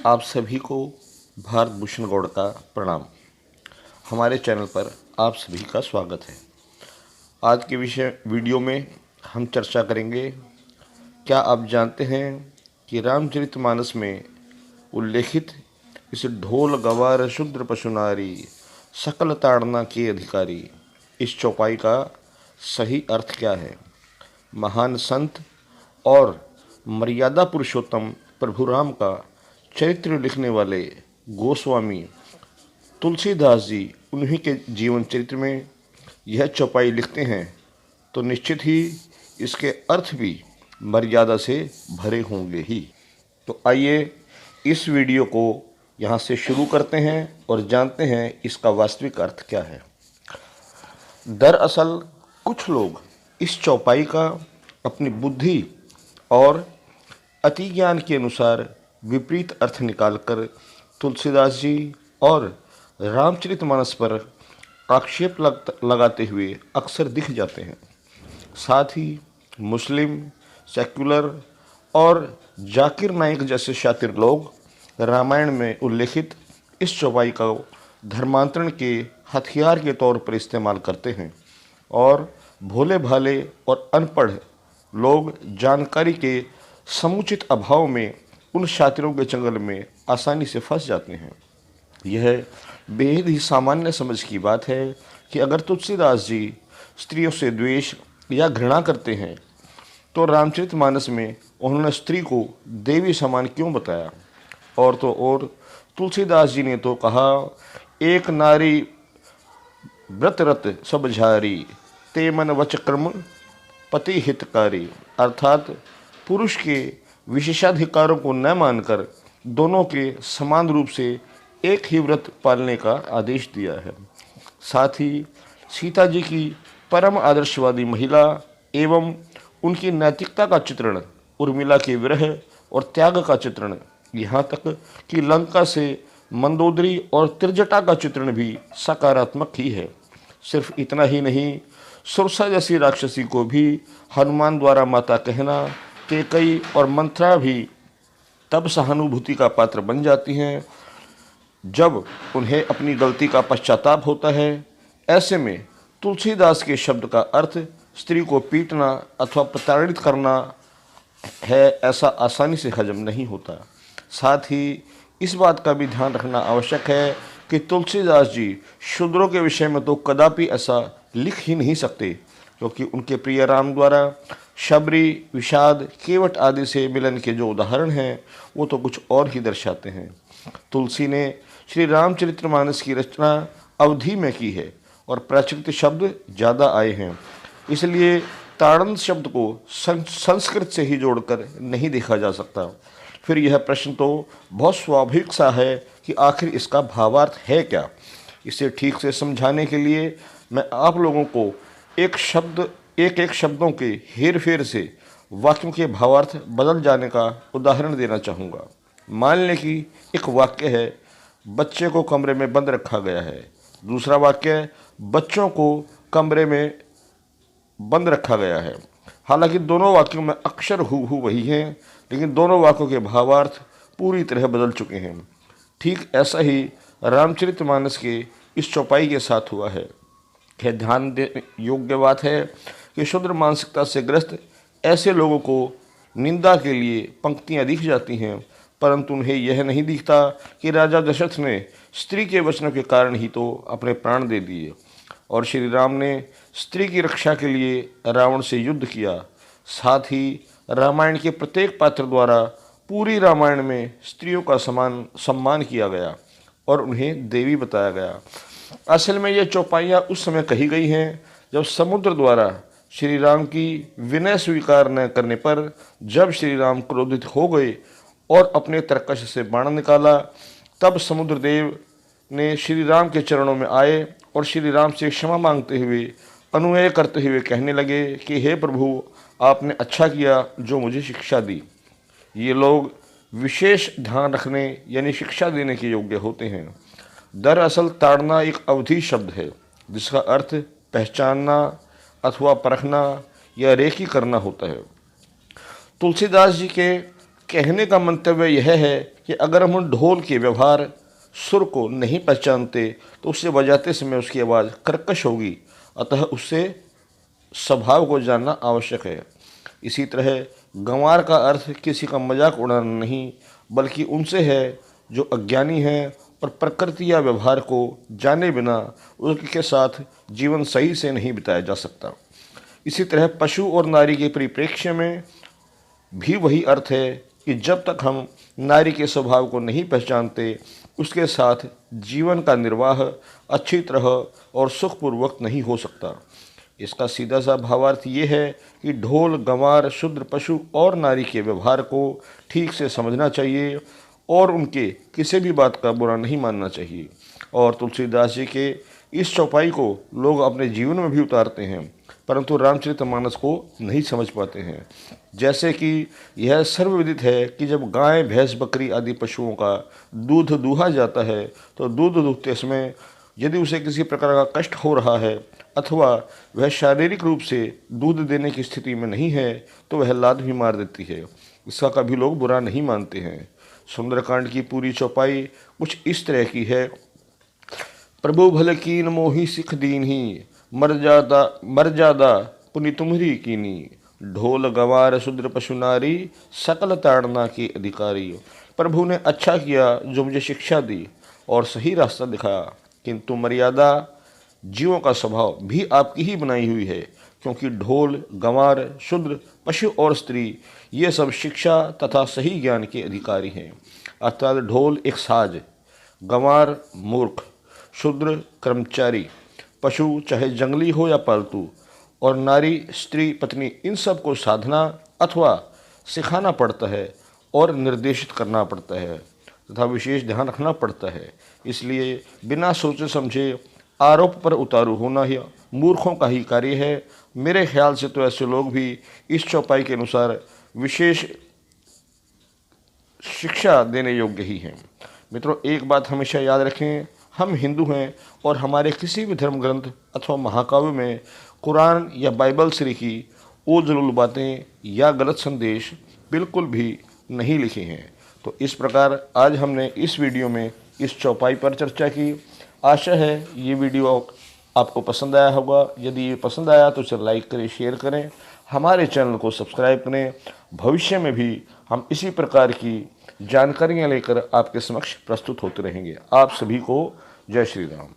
आप सभी को भारत भूषण गौड़ का प्रणाम। हमारे चैनल पर आप सभी का स्वागत है। आज के विषय वीडियो में हम चर्चा करेंगे, क्या आप जानते हैं कि रामचरितमानस में उल्लेखित इस ढोल गवार शूद्र पशु नारी सकल ताड़ना के अधिकारी इस चौपाई का सही अर्थ क्या है। महान संत और मर्यादा पुरुषोत्तम प्रभु राम का चरित्र लिखने वाले गोस्वामी तुलसीदास जी उन्हीं के जीवन चरित्र में यह चौपाई लिखते हैं, तो निश्चित ही इसके अर्थ भी मर्यादा से भरे होंगे ही। तो आइए इस वीडियो को यहाँ से शुरू करते हैं और जानते हैं इसका वास्तविक अर्थ क्या है। दरअसल कुछ लोग इस चौपाई का अपनी बुद्धि और अति ज्ञान के अनुसार विपरीत अर्थ निकालकर तुलसीदास जी और रामचरितमानस पर आक्षेप लगाते हुए अक्सर दिख जाते हैं। साथ ही मुस्लिम, सेक्युलर और जाकिर नाइक जैसे शातिर लोग रामायण में उल्लेखित इस चौपाई का धर्मांतरण के हथियार के तौर पर इस्तेमाल करते हैं और भोले भाले और अनपढ़ लोग जानकारी के समुचित अभाव में उन शातिरों के चंगल में आसानी से फंस जाते हैं। यह बेहद ही सामान्य समझ की बात है कि अगर तुलसीदास जी स्त्रियों से द्वेष या घृणा करते हैं तो रामचरितमानस में उन्होंने स्त्री को देवी समान क्यों बताया। और तो और तुलसीदास जी ने तो कहा, एक नारी व्रतरत सब झारी ते मन वच कर्म पति हितकारी, अर्थात पुरुष के विशेषाधिकारों को न मानकर दोनों के समान रूप से एक ही व्रत पालने का आदेश दिया है। साथ ही सीता जी की परम आदर्शवादी महिला एवं उनकी नैतिकता का चित्रण, उर्मिला के विरह और त्याग का चित्रण, यहाँ तक कि लंका से मंदोदरी और त्रिजटा का चित्रण भी सकारात्मक ही है। सिर्फ इतना ही नहीं, सुरसा जैसी राक्षसी को भी हनुमान द्वारा माता कहना, कैकई और मंथरा भी तब सहानुभूति का पात्र बन जाती हैं जब उन्हें अपनी गलती का पश्चाताप होता है। ऐसे में तुलसीदास के शब्द का अर्थ स्त्री को पीटना अथवा प्रताड़ित करना है, ऐसा आसानी से हजम नहीं होता। साथ ही इस बात का भी ध्यान रखना आवश्यक है कि तुलसीदास जी शूद्रों के विषय में तो कदापि ऐसा लिख ही नहीं सकते, क्योंकि उनके प्रिय राम द्वारा शबरी, विषाद, केवट आदि से मिलन के जो उदाहरण हैं वो तो कुछ और ही दर्शाते हैं। तुलसी ने श्री रामचरितमानस की रचना अवधि में की है और प्राकृत शब्द ज़्यादा आए हैं, इसलिए ताड़न शब्द को संस्कृत से ही जोड़कर नहीं देखा जा सकता। फिर यह प्रश्न तो बहुत स्वाभाविक सा है कि आखिर इसका भावार्थ है क्या। इसे ठीक से समझाने के लिए मैं आप लोगों को एक शब्दों के हेर फेर से वाक्यों के भावार्थ बदल जाने का उदाहरण देना चाहूँगा। मान लें कि एक वाक्य है, बच्चे को कमरे में बंद रखा गया है। दूसरा वाक्य है, बच्चों को कमरे में बंद रखा गया है। हालांकि दोनों वाक्यों में अक्षर हूबहू वही हैं, लेकिन दोनों वाक्यों के भावार्थ पूरी तरह बदल चुके हैं। ठीक ऐसा ही रामचरितमानस के इस चौपाई के साथ हुआ है। यह ध्यान देने योग्य बात है कि शूद्र मानसिकता से ग्रस्त ऐसे लोगों को निंदा के लिए पंक्तियाँ दिख जाती हैं, परंतु उन्हें यह नहीं दिखता कि राजा दशरथ ने स्त्री के वचनों के कारण ही तो अपने प्राण दे दिए और श्री राम ने स्त्री की रक्षा के लिए रावण से युद्ध किया। साथ ही रामायण के प्रत्येक पात्र द्वारा पूरी रामायण में स्त्रियों का समान सम्मान किया गया और उन्हें देवी बताया गया। असल में ये चौपाइयाँ उस समय कही गई हैं जब समुद्र द्वारा श्री राम की विनय स्वीकार न करने पर जब श्री राम क्रोधित हो गए और अपने तरकश से बाण निकाला, तब समुद्रदेव ने श्री राम के चरणों में आए और श्री राम से क्षमा मांगते हुए अनुनय करते हुए कहने लगे कि हे प्रभु, आपने अच्छा किया जो मुझे शिक्षा दी। ये लोग विशेष ध्यान रखने यानी शिक्षा देने के योग्य होते हैं। दरअसल ताड़ना एक अवधि शब्द है जिसका अर्थ पहचानना अथवा परखना या रेखी करना होता है। तुलसीदास जी के कहने का मंतव्य यह है कि अगर हम ढोल के व्यवहार सुर को नहीं पहचानते तो उसे बजाते समय उसकी आवाज़ कर्कश होगी, अतः उससे स्वभाव को जानना आवश्यक है। इसी तरह गंवार का अर्थ किसी का मजाक उड़ाना नहीं, बल्कि उनसे है जो अज्ञानी हैं और प्रकृति या व्यवहार को जाने बिना उनके साथ जीवन सही से नहीं बिताया जा सकता। इसी तरह पशु और नारी के परिप्रेक्ष्य में भी वही अर्थ है कि जब तक हम नारी के स्वभाव को नहीं पहचानते, उसके साथ जीवन का निर्वाह अच्छी तरह और सुखपूर्वक नहीं हो सकता। इसका सीधा सा भावार्थ ये है कि ढोल, गंवार, शूद्र, पशु और नारी के व्यवहार को ठीक से समझना चाहिए और उनके किसी भी बात का बुरा नहीं मानना चाहिए। और तुलसीदास जी के इस चौपाई को लोग अपने जीवन में भी उतारते हैं, परंतु रामचरितमानस को नहीं समझ पाते हैं। जैसे कि यह सर्वविदित है कि जब गाय, भैंस, बकरी आदि पशुओं का दूध दूहा जाता है तो दूध दूहते समय यदि उसे किसी प्रकार का कष्ट हो रहा है अथवा वह शारीरिक रूप से दूध देने की स्थिति में नहीं है तो वह लात भी मार देती है। इसका कभी लोग बुरा नहीं मानते हैं। सुंदरकांड की पूरी चौपाई कुछ इस तरह की है। प्रभु भल कीन मोहि सिख दीन्ही, मर जादा पुनि तुम्हरी कीनी। ढोल, गंवार, शूद्र, पशु, नारी, सकल ताड़ना के अधिकारी। प्रभु ने अच्छा किया जो मुझे शिक्षा दी और सही रास्ता दिखाया, किंतु मर्यादा, जीवों का स्वभाव भी आपकी ही बनाई हुई है, क्योंकि ढोल, गंवार, शूद्र, पशु और स्त्री ये सब शिक्षा तथा सही ज्ञान के अधिकारी हैं। अर्थात ढोल एक साज, गंवार मूर्ख, शूद्र कर्मचारी, पशु चाहे जंगली हो या पालतू, और नारी, स्त्री, पत्नी, इन सब को साधना अथवा सिखाना पड़ता है और निर्देशित करना पड़ता है तथा विशेष ध्यान रखना पड़ता है। इसलिए बिना सोचे समझे आरोप पर उतारू होना ही मूर्खों का ही कार्य है। मेरे ख्याल से तो ऐसे लोग भी इस चौपाई के अनुसार विशेष शिक्षा देने योग्य ही हैं। मित्रों, एक बात हमेशा याद रखें, हम हिंदू हैं और हमारे किसी भी धर्म ग्रंथ अथवा महाकाव्य में कुरान या बाइबल से लिखी ओजलुल बातें या गलत संदेश बिल्कुल भी नहीं लिखे हैं। तो इस प्रकार आज हमने इस वीडियो में इस चौपाई पर चर्चा की। आशा है ये वीडियो आपको पसंद आया होगा। यदि ये पसंद आया तो इसे लाइक करें, शेयर करें, हमारे चैनल को सब्सक्राइब करें। भविष्य में भी हम इसी प्रकार की जानकारियाँ लेकर आपके समक्ष प्रस्तुत होते रहेंगे। आप सभी को जय श्री राम।